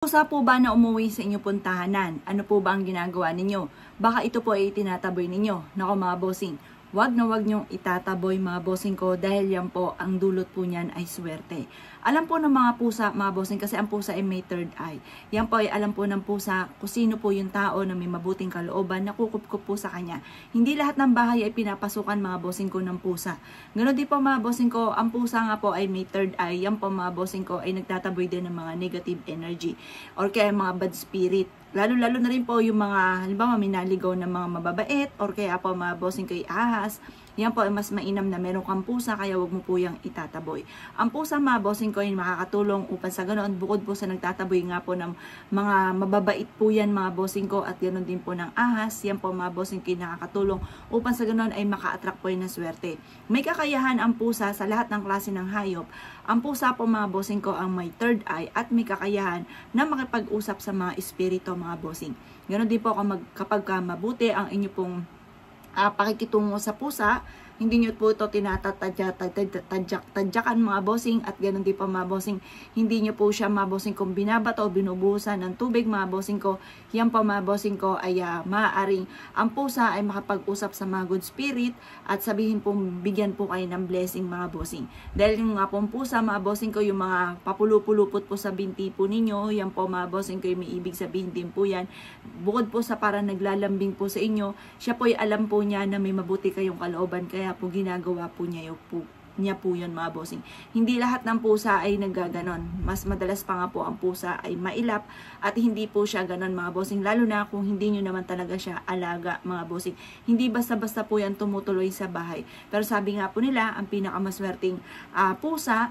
Pusa po ba na umuwi sa inyo pong tahanan? Ano po ba ang ginagawa ninyo? Baka ito po ay tinataboy ninyo. Nako mga bossing, wag na wag nyong itataboy mga bossing ko dahil yan po ang dulot po niyan ay swerte. Alam po ng mga pusa mga bossing kasi ang pusa ay may third eye. Yan po ay alam po ng pusa kung sino po yung tao na may mabuting kalooban na kukup po sa kanya. Hindi lahat ng bahay ay pinapasukan mga bossing ko ng pusa. Ganon din po mga bossing ko, ang pusa nga po ay may third eye. Yan po mga bossing ko ay nagtataboy din ng mga negative energy or kaya mga bad spirit. Lalo-lalo na rin po yung mga, halimbawa, minaligaw ng mga mababait or kaya po mga bossing kay ahas. Yan po ay mas mainam na meron kang pusa kaya wag mo po yung itataboy. Ang pusa mga bossing ko ay makakatulong upang sa ganoon, bukod po sa nagtataboy nga po ng mga mababait po yan mga bossing ko at ganoon din po ng ahas. Yan po mga bossing ko nakakatulong upang sa ganoon ay maka-attract po yung swerte. May kakayahan ang pusa sa lahat ng klase ng hayop. Ang pusa po mga bossing ko ang may third eye at may kakayahan na makipag-usap sa mga espiritu mga bossing. Ganon din po kapag mabuti ang inyo pong pakikitungo sa pusa, hindi nyo po ito tinatadyakan mga bossing at ganoon din po mga bossing, hindi nyo po siya mga bossing kung binabato o binubuhusan ng tubig mga bossing ko, yan po mga bossing ko ay maaaring ang pusa ay makapag-usap sa mga good spirit at sabihin po bigyan po kayo ng blessing mga bossing. Dahil yung nga pong pusa mga bossing ko, yung mga papulupulupot po sa binti po ninyo, yan po mga bossing ko yung may ibig sabihin din po yan. Bukod po sa parang naglalambing po sa inyo, siya po ay alam po niya na may mabuti kayong kalooban kaya po ginagawa po niya po yun mga bossing. Hindi lahat ng pusa ay naggaganon. Mas madalas pa nga po ang pusa ay mailap at hindi po siya ganon mga bossing. Lalo na kung hindi nyo naman talaga siya alaga mga bossing. Hindi basta-basta po yan tumutuloy sa bahay. Pero sabi nga po nila, ang pinakamaswerteng pusa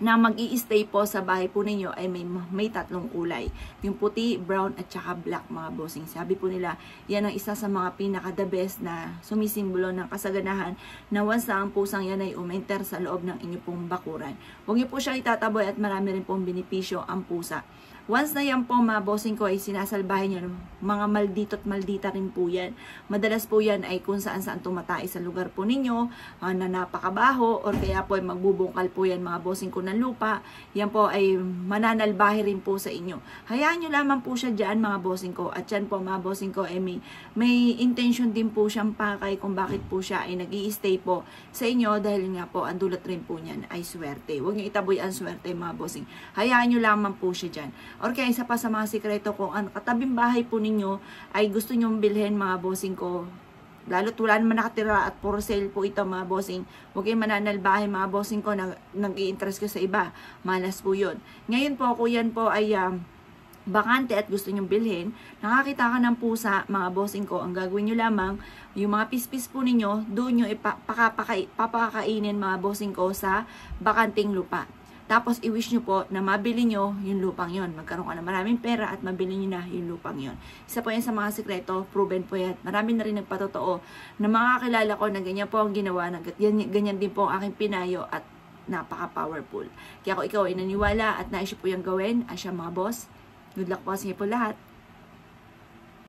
na mag-i-stay po sa bahay po ninyo ay may tatlong kulay. Yung puti, brown at saka black mga bossing. Sabi po nila, yan ang isa sa mga pinaka-the best na sumisimbolo ng kasaganahan na once na ang pusang yan ay umenter sa loob ng inyo pong bakuran. Huwag niyo po siya itataboy at marami rin pong benepisyo ang pusa. Once na yan po mga bossing ko ay sinasalbahin nyo, mga maldito at maldita rin po yan. Madalas po yan ay kung saan tumatay sa lugar po ninyo, na napakabaho, or kaya po ay magbubungkal po yan mga bossing ko ng lupa. Yan po ay mananalbahe rin po sa inyo. Hayaan nyo lamang po siya dyan mga bossing ko. At yan po mga bossing ko ay may intention din po siyang pakay kung bakit po siya ay nag-i-stay po sa inyo dahil nga po ang dulot rin po niyan ay swerte. Huwag nyo itaboy ang swerte mga bossing. Hayaan nyo lamang po siya dyan. Or kaya isa pa sa mga sikreto kung ang katabing bahay po ninyo ay gusto nyong bilhin mga bossing ko, lalo't wala naman nakatira at for sale po ito mga bossing, huwag kayong mananalbahe mga bossing ko na nag-i-interest ko sa iba, malas po yun. Ngayon po kung yan po ay bakante at gusto nyong bilhin, nakakita ka ng pusa mga bossing ko, ang gagawin nyo lamang, yung mga pispis po ninyo, doon nyo papakainin mga bossing ko sa bakanting lupa. Tapos, i-wish nyo po na mabili nyo yung lupang yon. Magkaroon ka ng maraming pera at mabili nyo na yung lupang yon. Isa po yan sa mga sekreto, proven po yan. Marami na rin nagpatotoo na mga kakilala ko na ganyan po ang ginawa, na ganyan din po ang aking pinayo at napaka-powerful. Kaya kung ikaw ay naniwala at nais po yung gawin, asya mga boss, good luck po sa inyo po lahat.